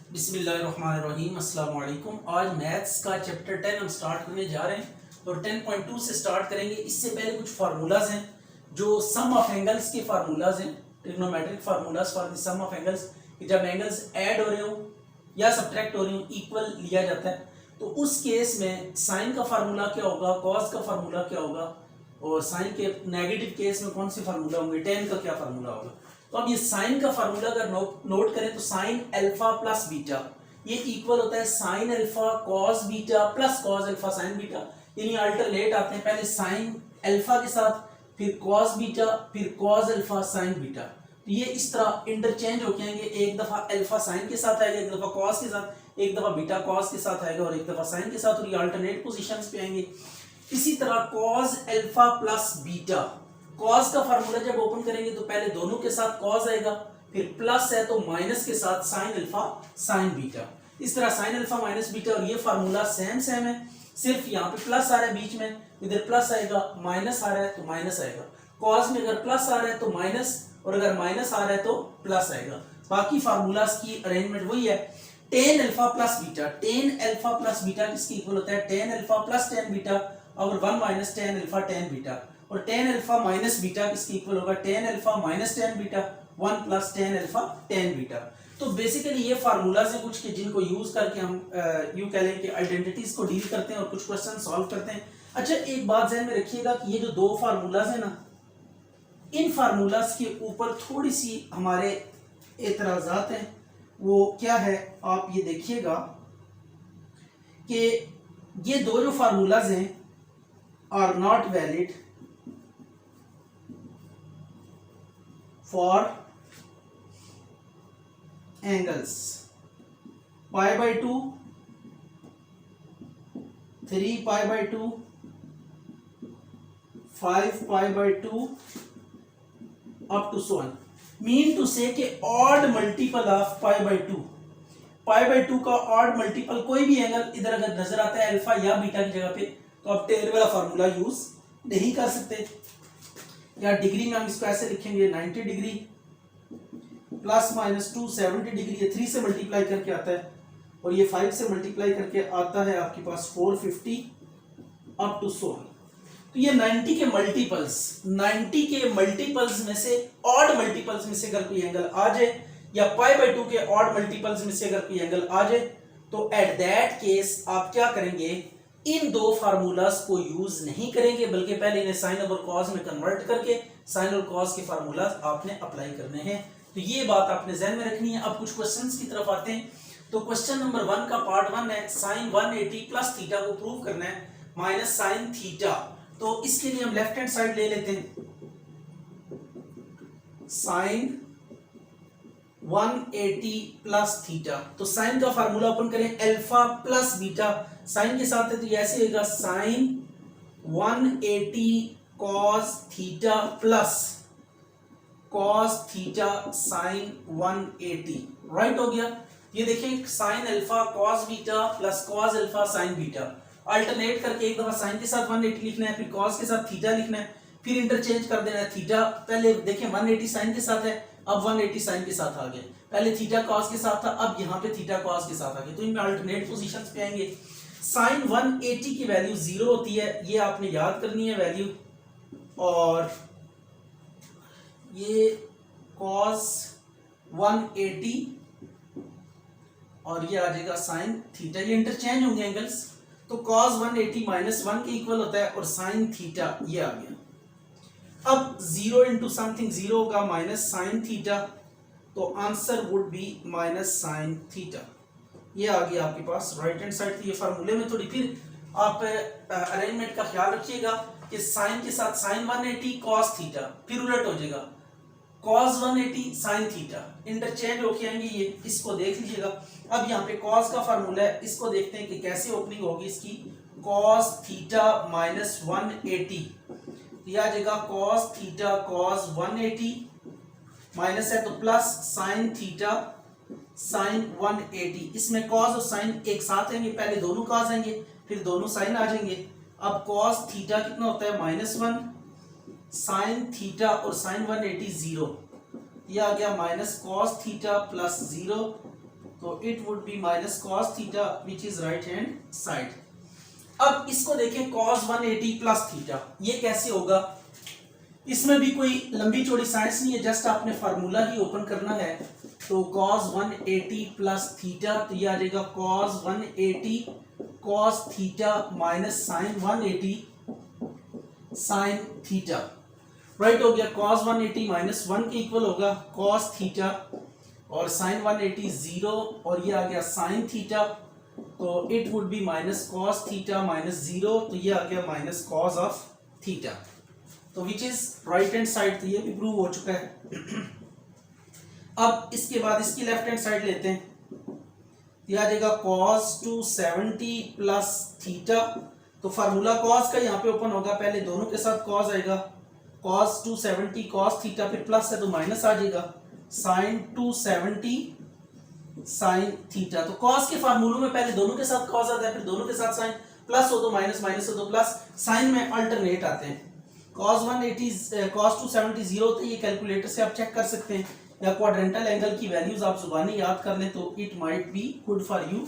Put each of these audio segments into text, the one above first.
बिस्मिल्लाहिर्रहमानिर्रहीम अस्सलाम वालेकुम। आज मैथ्स का चैप्टर 10 हम स्टार्ट करने जा रहे हैं और 10.2 से स्टार्ट करेंगे। इससे पहले कुछ फार्मूलाज हैं जो सम ऑफ एंगल्स के फार्मूलाज हैं, trigonometric formulas for the sum of angles. जब एंगल्स ऐड हो रहे हो या सब्ट्रैक्ट हो रहे हो इक्वल लिया जाता है, तो उस केस में साइन का फार्मूला क्या होगा, कॉस का फार्मूला क्या होगा, और साइन के नेगेटिव केस में कौन से फार्मूला होंगे, टेन का क्या फार्मूला होगा। तो अब ये साइन का फार्मूला अगर नोट करें तो साइन अल्फा प्लस बीटा ये इक्वल होता है sign alpha cos beta plus cos alpha sine beta. यानी अल्टरनेट आते हैं, पहले साइन अल्फा के साथ, फिर कॉस बीटा, फिर कॉस अल्फा साइन बीटा। तो ये इस तरह इंटरचेंज होके आएंगे, एक दफा अल्फा साइन के साथ आएगा, एक दफा कॉस के साथ, एक दफा बीटा कॉस के साथ आएगा और एक दफा साइन के साथ, और ये अल्टरनेट पोजीशंस पे आएंगे। इसी तरह cos alpha plus beta, cos का फार्मूला जब ओपन करेंगे तो पहले दोनों के साथ कॉस आएगा, फिर प्लस है तो माइनस के साथ साइन अल्फा साइन बीटा। इस तरह साइन अल्फा माइनस बीटा, और ये फार्मूला सेम है, सिर्फ यहाँ पे प्लस आ रहा है बीच में, इधर प्लस आएगा, माइनस आ रहा है तो माइनस आएगा। कॉस में अगर प्लस आ रहा है तो माइनस, और अगर माइनस आ रहा है तो प्लस आएगा। बाकी फार्मूलाज की अरेंजमेंट वही है। Tan alpha plus beta, tan alpha plus beta किसके इक्वल होता है, tan alpha plus tan beta और 1 minus tan alpha tan beta. और टेन अल्फा माइनस बीटा किसके इक्वल होगा, tan alpha minus tan beta 1 plus tan alpha tan beta. तो basically ये formulas हैं कुछ के जिनको यूज करके हम यूं कह लें कि आइडेंटिटीज को डील करते हैं और कुछ क्वेश्चन सॉल्व करते हैं। अच्छा, एक बात ध्यान में रखिएगा कि ये जो दो फार्मूलाज है ना, इन फार्मूलाज के ऊपर थोड़ी सी हमारे एतराजात हैं। वो क्या है, आप ये देखिएगा कि ये दो जो फार्मूलाज हैं are not valid for angles pi by 2, 3 pi by 2, 5 pi by 2 up to so on. Mean to say कि odd multiple of pi by 2, pi by 2 का ऑड मल्टीपल कोई भी एंगल इधर अगर नजर आता है अल्फा या बीटा की जगह पे, तो आप टेन वाला फार्मूला यूज नहीं कर सकते। या डिग्री में हम इसको ऐसे लिखेंगे 90 डिग्री प्लस माइनस 2 70 डिग्री, ये 3 से मल्टीप्लाई करके आता है और ये 5 से मल्टीप्लाई करके आता है आपके पास 450 अप टू सो ऑन। तो ये 90 के मल्टीपल्स, 90 के मल्टीपल्स में से ऑड मल्टीपल्स में से अगर कोई एंगल आ जाए, या पाई बाई 2 के ऑड मल्टीपल्स में से अगर कोई एंगल आ जाए, तो एट दैट केस आप क्या करेंगे, इन दो फार्मूलाज को यूज नहीं करेंगे, बल्कि पहले इन्हें साइन और कॉस में कन्वर्ट करके साइन और कॉस के फार्मूलाज आपने अप्लाई करने हैं। तो ये बात आपने ध्यान में रखनी है। अब कुछ क्वेश्चंस की तरफ आते हैं। तो क्वेश्चन नंबर 1 का पार्ट 1 है, साइन 180 प्लस थीटा को प्रूव करना है माइनस साइन थीटा। तो इसके लिए हम लेफ्ट हैंड साइड ले लेते हैं, साइन 180 प्लस थीटा। तो साइन का फार्मूला ओपन करें, अल्फा प्लस बीटा, साइन के साथ है तो ये ऐसे होगा sine 180 cos theta plus cos theta sine 180, right हो गया। ये देखें sine alpha cos beta plus cos alpha sine beta, alternate करके एक दफा साइन के साथ 180 लिखना है, फिर कॉस के साथ थीटा लिखना है, फिर इंटरचेंज कर देना है। थीटा पहले देखें 180 साइन के साथ है, अब 180 साइन के साथ आ गए, पहले थीटा कॉस के साथ था, अब यहाँ पे थीटा कॉस के साथ आ गए, तो इनमें अल्टरनेट पोजीशंस पे आएंगे। साइन 180 की वैल्यू 0 होती है, ये आपने याद करनी है वैल्यू, और ये कॉस 180 और ये आ जाएगा साइन थीटा, ये इंटरचेंज होंगे एंगल्स। तो कॉस 180 माइनस 1 के इक्वल होता है, और साइन थीटा ये आ गया। अब 0 इंटू समथिंग 0 होगा माइनस साइन थीटा, तो answer would be minus sine theta. ये आ गया आपके पास राइट हैंड साइड। ये फार्मूले में थोड़ी फिर आप अरेंजमेंट का ख्याल रखिएगा कि साइन के साथ साइन 180 कॉस थीटा, फिर उलट हो जाएगा कॉस 180 साइन थीटा, इंटरचेंज होके आएंगे ये, इसको देख लीजिएगा। अब यहाँ पे कॉस का फार्मूला है, इसको देखते हैं कि कैसे ओपनिंग होगी इसकी। कॉस थीटा माइनस 180, ये आ जाएगा कॉस थीटा कॉस 180, माइनस है तो प्लस साइन थीटा साइन 180। इसमें कॉस और साइन एक साथ आएंगे, पहले दोनों कॉस आएंगे फिर दोनों साइन आ जाएंगे। अब कॉस थीटा कितना होता है -1, साइन थीटा और साइन 180 0, ये आ गया माइनस कॉस थीटा प्लस 0 तो it would be minus cos theta which is right hand side. अब इसको देखें cos 180 प्लस थीटा, ये कैसे होगा? इसमें भी कोई लंबी चौड़ी साइंस नहीं है, जस्ट आपने फार्मूला ही ओपन करना है। तो cos 180 प्लस थीटा, तो ये आ जाएगा cos 180 cos theta minus sin 180 sin theta. Right हो गया। cos 180 माइनस 1 के इक्वल होगा cos थीटा और sin 180 0 और ये आ गया sin थीटा, तो it would be minus cos theta minus 0, तो ये आ गया माइनस cos ऑफ थीटा, तो विच इज राइट हैंड साइड, तो ये भी प्रूव हो चुका है। अब इसके बाद इसकी लेफ्ट हैंड साइड लेते हैं, ये आ जाएगा cos 270 प्लस थीटा, तो फार्मूला cos का यहाँ पे ओपन होगा, पहले दोनों के साथ cos आएगा, cos 270 cos थीटा, फिर प्लस है तो माइनस आ जाएगा sin 270 sin थीटा। तो cos के फार्मूलों में पहले दोनों के साथ cos आता है, फिर दोनों के साथ sin, प्लस हो तो माइनस, माइनस हो तो प्लस, साइन में अल्टरनेट आते हैं। cos 180 cos 270 0 होते हैं, ये कैलकुलेटर से आप चेक कर सकते हैं, या क्वाड्रेंटल एंगल की वैल्यूज आप जुबानी याद कर लें तो it might be good for you.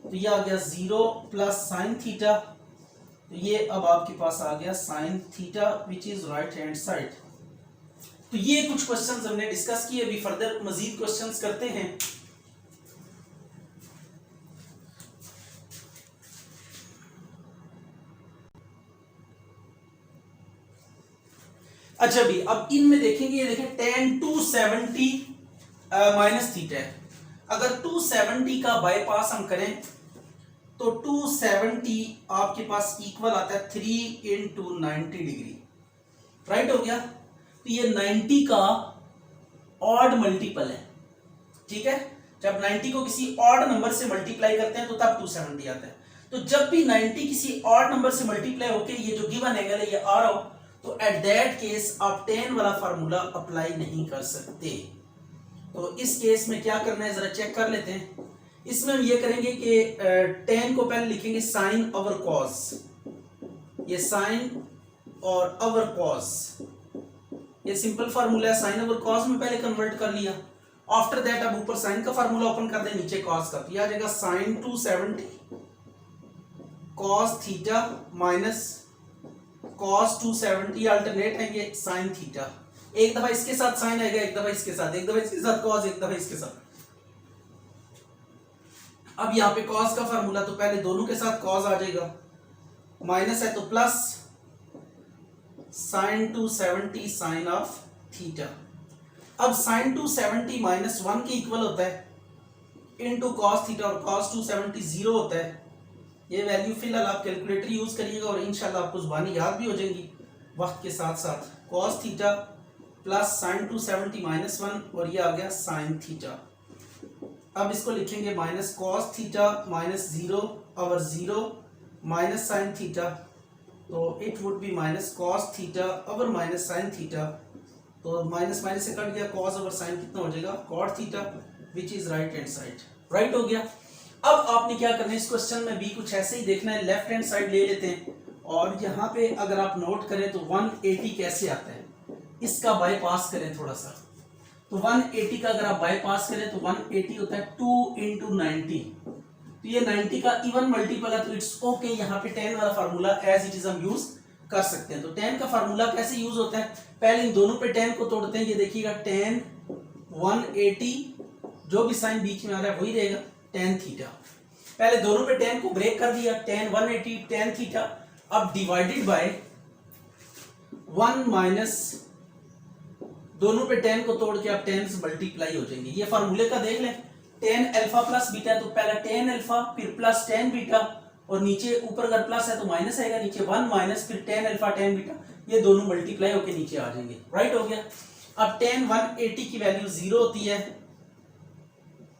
तो ये आ गया 0 प्लस sin थीटा, तो ये अब आपके पास आ गया sin theta which is right hand side. तो ये कुछ क्वेश्चंस हमने डिस्कस किए, अभी फर्दर मजीद क्वेश्चंस करते हैं। अच्छा भी अब इनमें देखेंगे, ये देखें tan 270 माइनस थीटा है, अगर 270 का बाईपास हम करें तो 270 आपके पास इक्वल आता है 3 इंटू 90 डिग्री, राइट हो गया। तो ये 90 का ऑड मल्टीपल है, ठीक है, जब 90 को किसी ऑड नंबर से मल्टीप्लाई करते हैं तो तब 270 आता है। तो जब भी 90 किसी ऑड नंबर से मल्टीप्लाई होके ये जो गिवन एंगल है ये आ रहा हो, तो एट दैट केस आप tan वाला फार्मूला अप्लाई नहीं कर सकते। तो इस केस में क्या करना है जरा चेक कर लेते हैं। इसमें हम ये करेंगे कि tan को पहले लिखेंगे sin ओवर cos, ये sin और ओवर cos, ये सिंपल फार्मूला है, sin ओवर cos में पहले कन्वर्ट कर लिया। आफ्टर दैट अब ऊपर sin का फार्मूला ओपन कर दें, नीचे cos का, तो ये आ जाएगा sin 270 cos theta minus cos 270 alternate है ये sin थीटा, एक दफा इसके साथ sin आएगा, एक दफा इसके साथ, एक दफा इसके साथ cos, एक दफा इसके साथ। अब यहाँ पे cos का फार्मूला, तो पहले दोनों के साथ cos आ जाएगा, माइनस है तो plus sin 270 sin of theta. अब sin 270 माइनस 1 के इक्वल होता है इनटू cos थीटा, और cos 270 0 होता है। ये वैल्यू फिलहाल आप कैलकुलेटर यूज करिएगा और इंशाल्लाह आपको जुबानी याद भी हो जाएंगी वक्त के साथ साथ। cos theta plus sin 270 minus 1 और ये आ गया sin थीटा। अब इसको लिखेंगे minus cos theta minus 0 over 0 minus sin theta, तो it would be minus cos theta over minus sin theta, तो माइनस माइनस से कट गया, cos ओवर sin कितना हो जाएगा cot theta which is right hand side, right हो गया। अब आपने क्या करना है, इस क्वेश्चन में भी कुछ ऐसे ही देखना है, लेफ्ट हैंड साइड ले लेते हैं और यहाँ पे अगर आप नोट करें तो 180 कैसे आता है, इसका बाईपास करें थोड़ा सा। तो 180 का अगर आप बाईपास करें तो 180 होता है 2 इंटू 90, तो ये 90 का इवन मल्टीपल है, तो इट्स ओके, यहाँ पे tan वाला फार्मूला एज इट इज हम यूज कर सकते हैं। तो tan का फार्मूला कैसे यूज होता है, पहले इन दोनों पे tan को तोड़ते हैं, ये देखिएगा tan 180, जो भी साइन बीच में आ रहा है वही रहेगा tan थीटा। पहले दोनों पे tan को ब्रेक कर दिया, tan 180 tan थीटा, अब डिवाइडेड बाय 1 माइनस, दोनों पे tan को तोड़ के अब tan से मल्टीप्लाई हो जाएंगे। ये फार्मूले का देख लें, tan अल्फा प्लस बीटा है तो पहला tan अल्फा फिर प्लस tan बीटा, और नीचे ऊपर अगर प्लस है तो माइनस आएगा, नीचे 1 माइनस फिर tan अल्फा tan बीटा, ये दोनों मल्टीप्लाई होके नीचे आ जाएंगे, राइट हो गया। अब tan 180 की वैल्यू 0 होती है,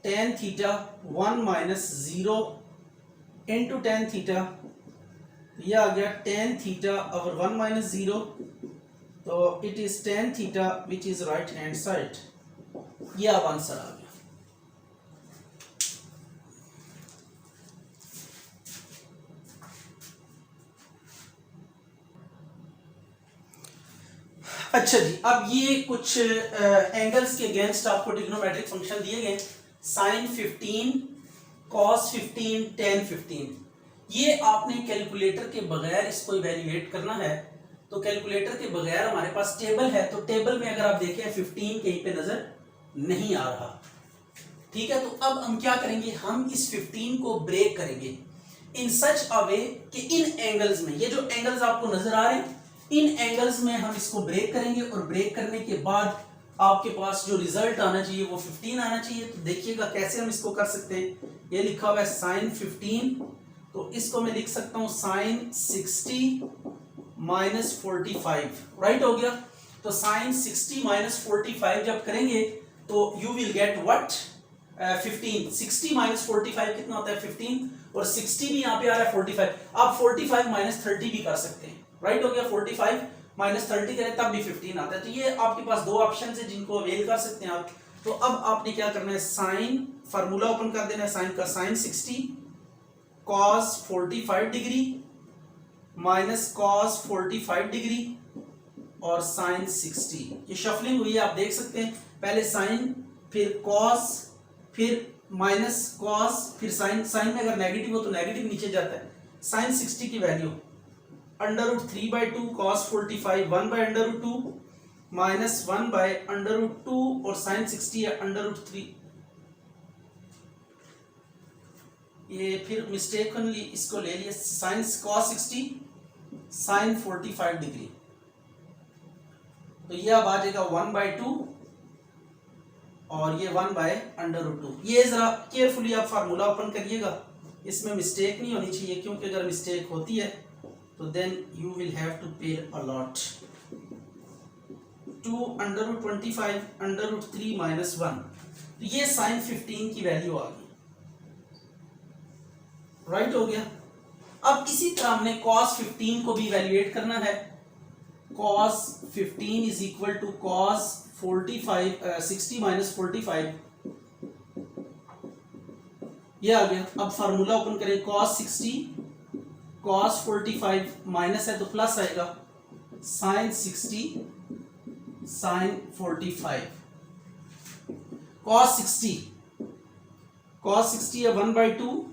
tan theta 1 minus 0 into tan theta, यह आ गया tan थीटा ओवर 1 माइनस 0, तो it is tan theta which is right hand side. यह अब आंसर आ गया। अच्छा जी, अब ये कुछ एंगल्स के अगेंस्ट आपको ट्रिग्नोमेट्रिक फंक्शन दिए गए, साइन 15 कॉस 15 टेन 15। ये आपने कैलकुलेटर के बगैर इसको इवेल्युएट करना है। तो कैलकुलेटर के बगैर हमारे पास टेबल है, तो टेबल में अगर आप देखें 15 कहीं पे नजर नहीं आ रहा। ठीक है, तो अब हम क्या करेंगे, हम इस 15 को ब्रेक करेंगे इन सच अ वे कि इन एंगल्स में, ये जो एंगल्स आपको नजर आ रहे हैं, इन एंगल्स में हम इसको ब्रेक करेंगे और ब्रेक करने के बाद आपके पास जो रिजल्ट आना चाहिए वो 15 आना चाहिए। तो देखिएगा कैसे हम इसको कर सकते हैं। ये लिखा हुआ है साइन 15, तो इसको मैं लिख सकता हूं साइन 60 माइनस 45, राइट हो गया। तो साइन 60 माइनस 45 जब करेंगे तो you will get what 15। 60 minus 45 कितना होता है 15, और 60 भी यहाँ पे आ रहा है 45। आप 45 माइनस 30 भी कर सकते हैं, राइट हो गया। 45 माइनस 30 करें तब भी 15 आता है। तो ये आपके पास दो ऑप्शन है जिनको अवेल कर सकते हैं आप। तो अब आपने क्या करना है, साइन फार्मूला ओपन कर देना है साइन का, sine 60 cos 45 degree minus cos 45 degree और साइन 60। ये शफलिंग हुई है, आप देख सकते हैं। पहले साइन, फिर कॉस, फिर माइनस कॉस, फिर साइन। साइन में अगर नेगेटिव हो तो नेगेटिव नीचे जाता है। साइन 60 की वैल्यू √3/2 cos 45 1/√2 माइनस 1/√2 और साइन 60 है √3। ये फिर मिस्टेकनली इसको ले लिया, साइन cos 60 साइन 45 डिग्री। तो ये अब आ जाएगा 1/2 और ये 1/√2। ये जरा केयरफुली आप फार्मूला ओपन करिएगा, इसमें मिस्टेक नहीं होनी चाहिए, क्योंकि अगर मिस्टेक होती है तो then you will have to pay a lot. 2 √25 √3 minus 1। तो ये साइन 15 की वैल्यू आ गई, राइट हो गया। अब इसी तरह हमने cos 15 को भी इवैल्यूएट करना है। cos 15 is equal to cos 60 minus 45, ये आ गया। अब फार्मूला ओपन करें, cos 60 cos 45 माइनस है तो प्लस आएगा, साइन 60 साइन 45। cos 60 है 1/2,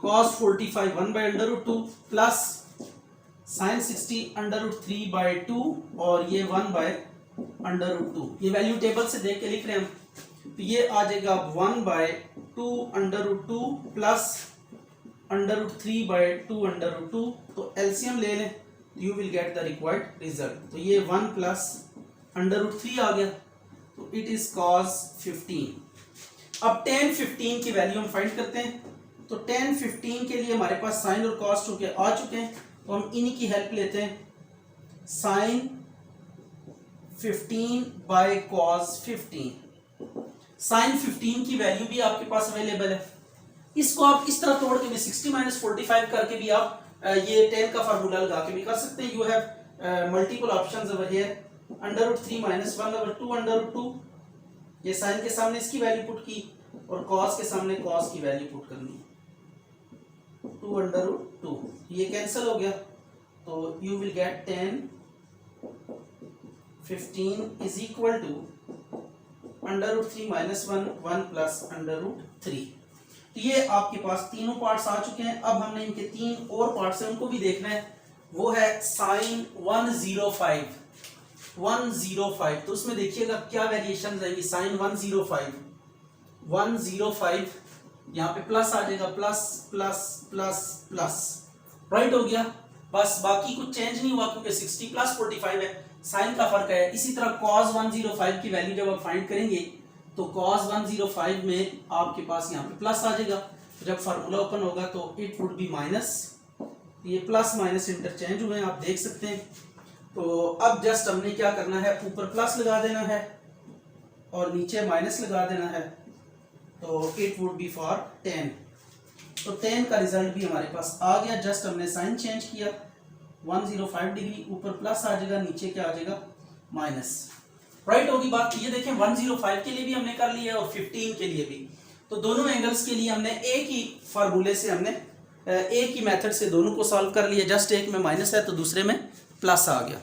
cos 45 1/√2 प्लस साइन 60 √3/2 और ये 1/√2। ये वैल्यू टेबल से देख के लिख रहे हैं हम। तो ये आ जाएगा 1/2 √2 प्लस √3/2 √2। तो एलसीएम ले लें, you will get the required result. तो ये 1 प्लस √3 आ गया, तो इट इज cos 15। अब tan 15 की वैल्यू हम फाइंड करते हैं। तो tan 15 के लिए हमारे पास साइन और cos चुके आ चुके हैं, तो हम इन्हीं की हेल्प लेते हैं। Sign 15 cos 15। साइन 15 की वैल्यू भी आपके पास अवेलेबल है। इसको आप इस तरह तोड़ के भी 60 माइनस 45 करके भी आप ये tan का फार्मूला लगा के भी कर सकते हैं। You have multiple options over here. √3 minus 1/2 √2, ये साइन के सामने इसकी वैल्यू पुट की और cos के सामने cos की वैल्यू पुट करनी, 2/2। ये कैंसिल हो गया, तो you will get tan 15 is equal to √3 minus 1 plus √3। तो ये आपके पास तीनों पार्ट्स आ चुके हैं। अब हमने इनके तीन और पार्ट्स हैं, उनको भी देखना है। वो है साइन 105। तो उसमें देखिएगा क्या वेरिएशन आएंगी। साइन 105 यहाँ पे प्लस आ जाएगा, plus plus plus plus, right हो गया। बस बाकी कुछ चेंज नहीं हुआ, क्योंकि 60 प्लस 45 है, साइन का फर्क है। इसी तरह cos 105 की वैल्यू जब आप फाइंड करेंगे तो cos 105 में आपके पास यहाँ पे प्लस आ जाएगा। जब फार्मूला ओपन होगा तो इट वुड बी माइनस। ये प्लस माइनस इंटरचेंज हुए हैं, आप देख सकते हैं। तो अब जस्ट हमने क्या करना है, ऊपर प्लस लगा देना है और नीचे माइनस लगा देना है। तो इट वुड बी फॉर 10। तो 10 का रिजल्ट भी हमारे पास आ गया। जस्ट हमने साइन चेंज किया, 105 डिग्री, ऊपर प्लस आ जाएगा, नीचे क्या आ जाएगा, माइनस, राइट होगी बात। ये देखें 105 के लिए भी हमने कर लिया और 15 के लिए भी। तो दोनों एंगल्स के लिए हमने एक ही फार्मूले से, हमने एक ही मेथड से दोनों को सॉल्व कर लिया। जस्ट एक में माइनस है तो दूसरे में प्लस आ गया।